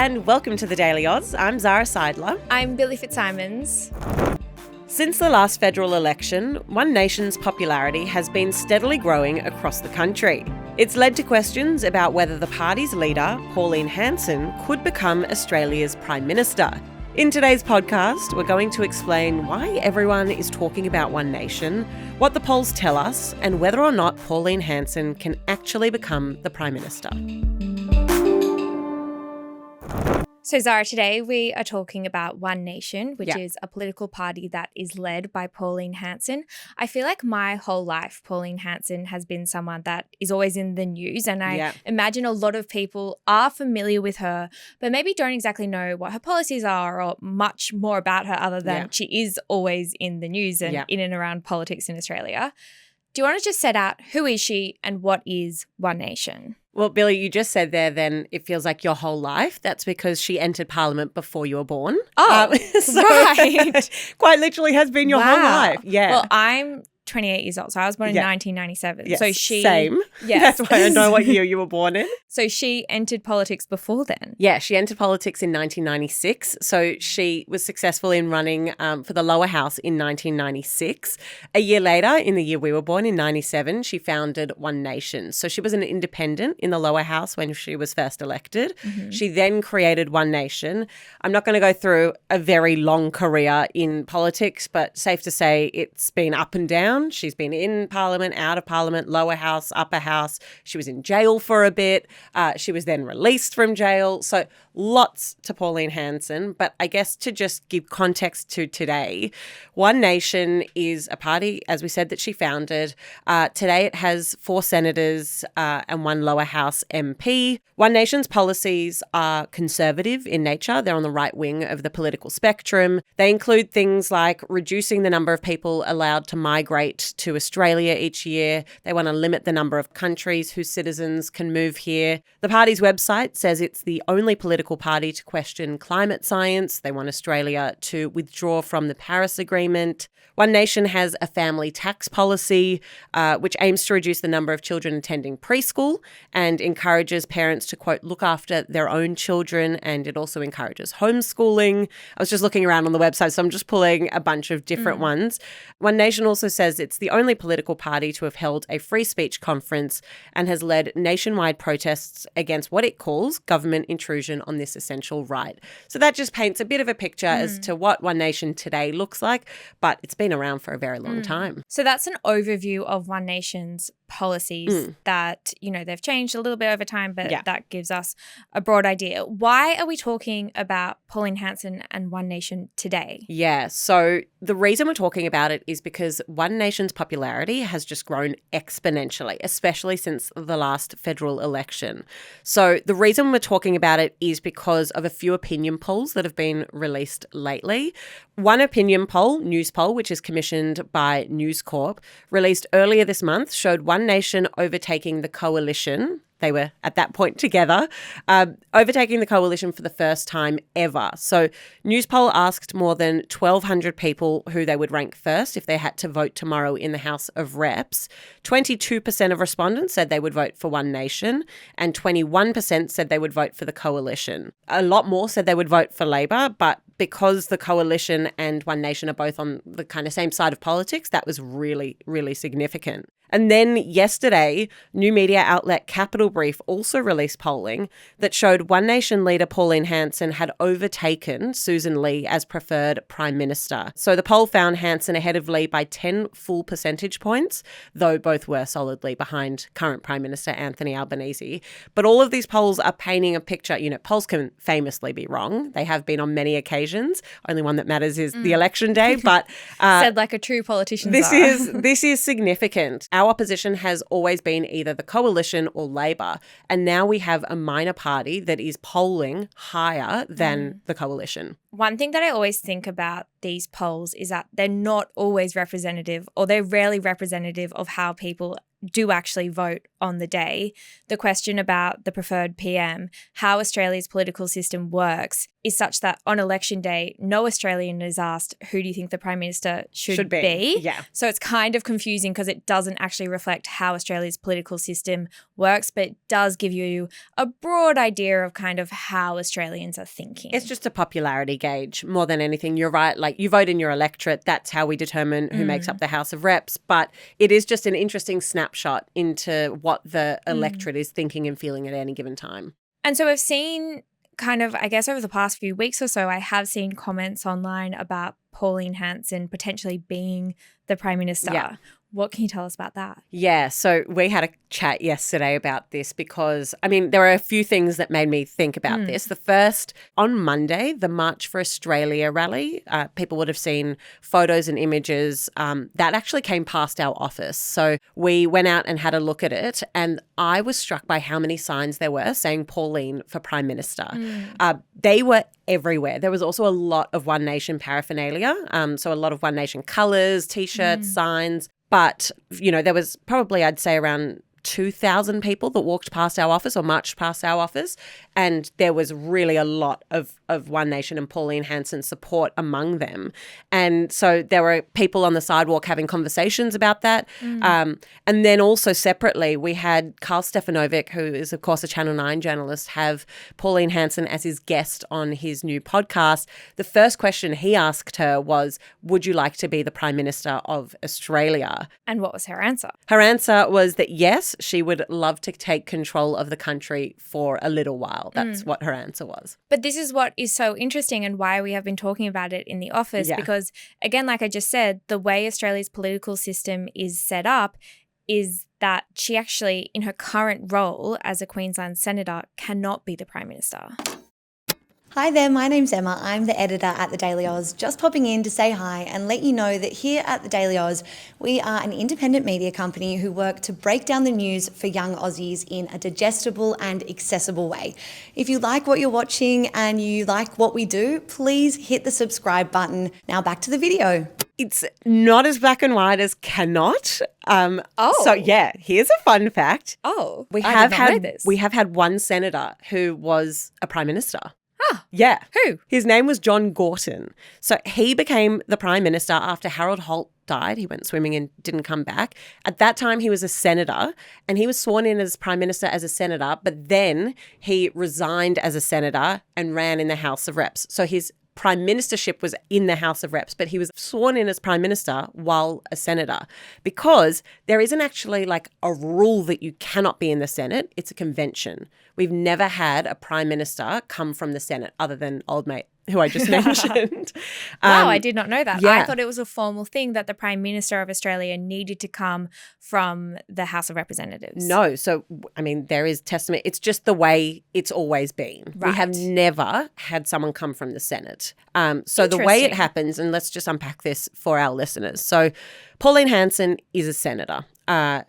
and welcome to the Dailyaus. I'm Zara Seidler. I'm Billi FitzSimons. Since the last federal election, One Nation's popularity has been steadily growing across the country. It's led to questions about whether the party's leader, Pauline Hanson, could become Australia's Prime Minister. In today's podcast, we're going to explain why everyone is talking about One Nation, what the polls tell us, and whether or not Pauline Hanson can actually become the Prime Minister. So Zara, today we are talking about One Nation, which is a political party that is led by Pauline Hanson. I feel like my whole life, Pauline Hanson has been someone that is always in the news, and I imagine a lot of people are familiar with her, but maybe don't exactly know what her policies are or much more about her other than she is always in the news and in and around politics in Australia. Do you want to just set out who is she and what is One Nation? Well, Billi, you just said there then it feels like your whole life. That's because she entered Parliament before you were born. Oh, so right. Quite literally has been your whole life. Yeah. Well, I'm 28 years old, so I was born in 1997. Yes, so she same. Yes. That's why I know what year you were born in. So she entered politics before then. Yeah, she entered politics in 1996. So she was successful in running for the lower house in 1996. A year later, in the year we were born, in 97, she founded One Nation. So she was an independent in the lower house when she was first elected. Mm-hmm. She then created One Nation. I'm not going to go through a very long career in politics, but safe to say it's been up and down. She's been in Parliament, out of Parliament, lower house, upper house. She was in jail for a bit. She was then released from jail. So lots to Pauline Hanson. But I guess to just give context to today, One Nation is a party, as we said, that she founded. Today it has 4 senators and 1 lower house MP. One Nation's policies are conservative in nature. They're on the right wing of the political spectrum. They include things like reducing the number of people allowed to migrate to Australia each year. They want to limit the number of countries whose citizens can move here. The party's website says it's the only political party to question climate science. They want Australia to withdraw from the Paris Agreement. One Nation has a family tax policy which aims to reduce the number of children attending preschool and encourages parents to, quote, look after their own children, and it also encourages homeschooling. I was just looking around on the website, so I'm just pulling a bunch of different ones. One Nation also says it's the only political party to have held a free speech conference and has led nationwide protests against what it calls government intrusion on this essential right. So that just paints a bit of a picture as to what One Nation today looks like, but it's been around for a very long time. So that's an overview of One Nation's policies that, you know, they've changed a little bit over time, but that gives us a broad idea. Why are we talking about Pauline Hanson and One Nation today? Yeah, so the reason we're talking about it is because One Nation's popularity has just grown exponentially, especially since the last federal election. So the reason we're talking about it is because of a few opinion polls that have been released lately. One opinion poll, News Poll, which is commissioned by News Corp, released earlier this month, showed One Nation overtaking the coalition. They were at that point together, overtaking the coalition for the first time ever. So Newspoll asked more than 1,200 people who they would rank first if they had to vote tomorrow in the House of Reps. 22% of respondents said they would vote for One Nation, and 21% said they would vote for the coalition. A lot more said they would vote for Labor, but because the coalition and One Nation are both on the kind of same side of politics, that was really, really significant. And then yesterday, new media outlet Capital Brief also released polling that showed One Nation leader Pauline Hanson had overtaken Susan Lee as preferred Prime Minister. So the poll found Hanson ahead of Lee by 10 full percentage points, though both were solidly behind current Prime Minister Anthony Albanese. But all of these polls are painting a picture. You know, polls can famously be wrong. They have been on many occasions. Only one that matters is the election day. But said like a true politician. This is significant. Our opposition has always been either the coalition or Labor, and now we have a minor party that is polling higher than the coalition. One thing that I always think about these polls is that they're not always representative, or they're rarely representative of how people do actually vote on the day, the question about the preferred PM, how Australia's political system works, is such that on election day, no Australian is asked, who do you think the Prime Minister should be? Yeah. So it's kind of confusing because it doesn't actually reflect how Australia's political system works, but it does give you a broad idea of kind of how Australians are thinking. It's just a popularity gauge more than anything. You're right. Like, you vote in your electorate. That's how we determine who makes up the House of Reps. But it is just an interesting snapshot into what the electorate is thinking and feeling at any given time. And so we've seen kind of, I guess, over the past few weeks or so, I have seen comments online about Pauline Hanson potentially being the Prime Minister. Yeah. What can you tell us about that? Yeah, so we had a chat yesterday about this because, I mean, there are a few things that made me think about this. The first, on Monday, the March for Australia rally, people would have seen photos and images that actually came past our office. So we went out and had a look at it, and I was struck by how many signs there were saying Pauline for Prime Minister. They were everywhere. There was also a lot of One Nation paraphernalia, so a lot of One Nation colours, T-shirts, signs. But, you know, there was probably, I'd say, around 2,000 people that walked past our office or marched past our office. And there was really a lot of One Nation and Pauline Hanson support among them. And so there were people on the sidewalk having conversations about that. And then also separately, we had Carl Stefanovic, who is, of course, a Channel 9 journalist, have Pauline Hanson as his guest on his new podcast. The first question he asked her was, would you like to be the Prime Minister of Australia? And what was her answer? Her answer was that yes, she would love to take control of the country for a little while. That's what her answer was. But this is what is so interesting and why we have been talking about it in the office because, again, like I just said, the way Australia's political system is set up is that she actually, in her current role as a Queensland Senator, cannot be the Prime Minister. Hi there, my name's Emma. I'm the editor at thedailyaus, just popping in to say hi and let you know that here at thedailyaus, we are an independent media company who work to break down the news for young Aussies in a digestible and accessible way. If you like what you're watching and you like what we do, please hit the subscribe button. Now back to the video. It's not as black and white as cannot. So yeah, here's a fun fact. We have had one senator who was a Prime Minister. Yeah. Who? His name was John Gorton. So he became the Prime Minister after Harold Holt died. He went swimming and didn't come back. At that time, he was a senator and he was sworn in as Prime Minister as a senator, but then he resigned as a senator and ran in the House of Reps. So his Prime Ministership was in the House of Reps, but he was sworn in as Prime Minister while a senator because there isn't actually like a rule that you cannot be in the Senate. It's a convention. We've never had a Prime Minister come from the Senate other than old mate who I just mentioned. Wow, I did not know that. Yeah. I thought it was a formal thing that the Prime Minister of Australia needed to come from the House of Representatives. No. So, I mean, there is testament. It's just the way it's always been. Right. We have never had someone come from the Senate. So the way it happens, and let's just unpack this for our listeners. So Pauline Hanson is a senator.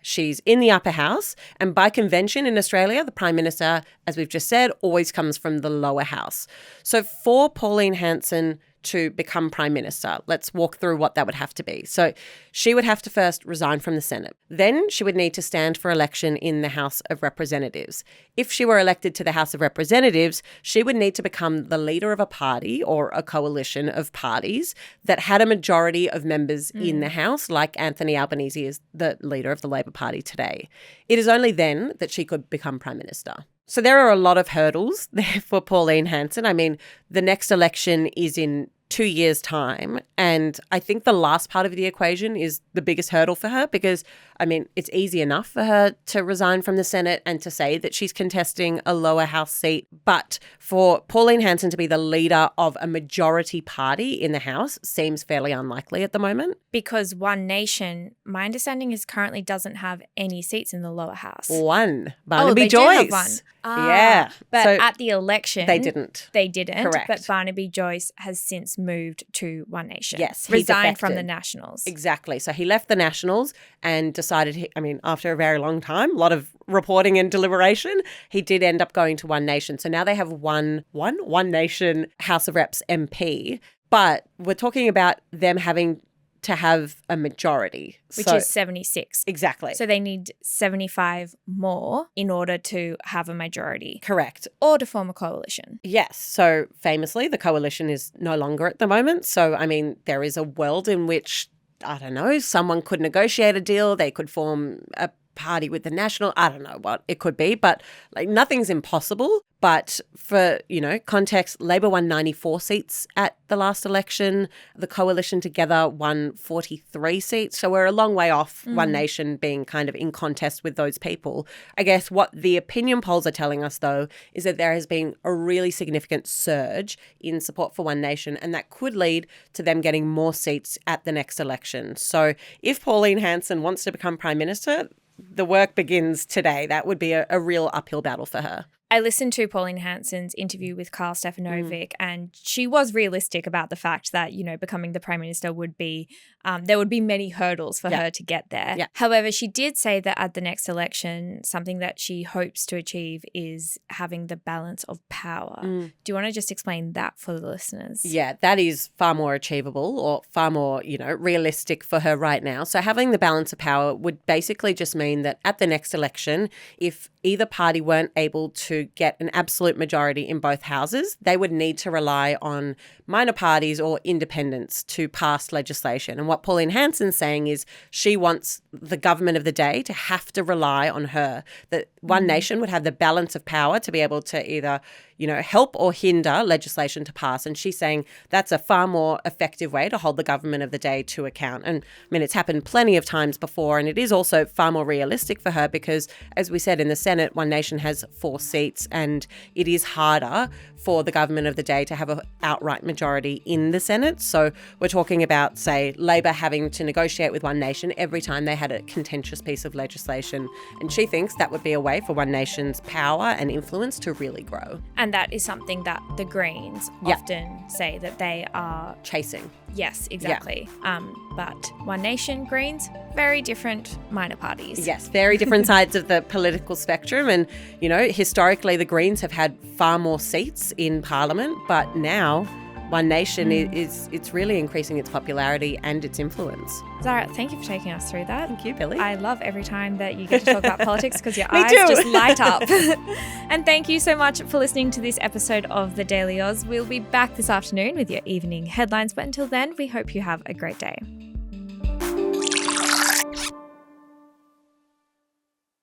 She's in the upper house, and by convention in Australia, the Prime Minister, as we've just said, always comes from the lower house. So for Pauline Hanson to become Prime Minister, let's walk through what that would have to be. So she would have to first resign from the Senate. Then she would need to stand for election in the House of Representatives. If she were elected to the House of Representatives, she would need to become the leader of a party or a coalition of parties that had a majority of members in the House, like Anthony Albanese is the leader of the Labor Party today. It is only then that she could become Prime Minister. So there are a lot of hurdles there for Pauline Hanson. I mean, the next election is in 2 years' time. And I think the last part of the equation is the biggest hurdle for her because, I mean, it's easy enough for her to resign from the Senate and to say that she's contesting a lower house seat. But for Pauline Hanson to be the leader of a majority party in the House seems fairly unlikely at the moment. Because One Nation, my understanding is currently doesn't have any seats in the lower house. One. Barnaby they Joyce. do have one. Yeah. But So at the election, they didn't. Correct. But Barnaby Joyce has since moved to One Nation. Yes, he resigned from the defected. Nationals. Exactly. So he left the Nationals and decided, after a very long time, a lot of reporting and deliberation, he did end up going to One Nation. So now they have one Nation House of Reps MP. But we're talking about them having to have a majority. Which is 76. Exactly. So they need 75 more in order to have a majority. Correct. Or to form a coalition. Yes. So famously, the coalition is no longer at the moment. So, I mean, there is a world in which, I don't know, someone could negotiate a deal. They could form a party with the National. I don't know what it could be, but like nothing's impossible. But for, context, Labor won 94 seats at the last election. The coalition together won 43 seats. So we're a long way off One Nation being kind of in contest with those people. I guess what the opinion polls are telling us, though, is that there has been a really significant surge in support for One Nation, and that could lead to them getting more seats at the next election. So if Pauline Hanson wants to become Prime Minister, the work begins today. That would be a real uphill battle for her. I listened to Pauline Hanson's interview with Karl Stefanovic, and she was realistic about the fact that, becoming the Prime Minister would be, there would be many hurdles for her to get there. Yeah. However, she did say that at the next election, something that she hopes to achieve is having the balance of power. Do you want to just explain that for the listeners? Yeah, that is far more achievable or far more, realistic for her right now. So having the balance of power would basically just mean that at the next election, if either party weren't able to get an absolute majority in both houses, they would need to rely on minor parties or independents to pass legislation. And what Pauline Hanson's saying is she wants the government of the day to have to rely on her, that One Nation would have the balance of power to be able to either, help or hinder legislation to pass. And she's saying that's a far more effective way to hold the government of the day to account. And I mean, it's happened plenty of times before, and it is also far more realistic for her because, as we said, in the Senate, One Nation has 4 seats, and it is harder for the government of the day to have an outright majority in the Senate. So we're talking about, say, Labor having to negotiate with One Nation every time they had a contentious piece of legislation. And she thinks that would be a way for One Nation's power and influence to really grow. And that is something that the Greens often say that they are chasing. Yes, exactly. Yeah. But One Nation, Greens, very different minor parties. Yes, very different sides of the political spectrum. And, historically, the Greens have had far more seats in Parliament, but now One Nation it's really increasing its popularity and its influence. Zara, thank you for taking us through that. Thank you, Billi. I love every time that you get to talk about politics because your eyes just light up. And thank you so much for listening to this episode of The Daily Oz. We'll be back this afternoon with your evening headlines, but until then, we hope you have a great day.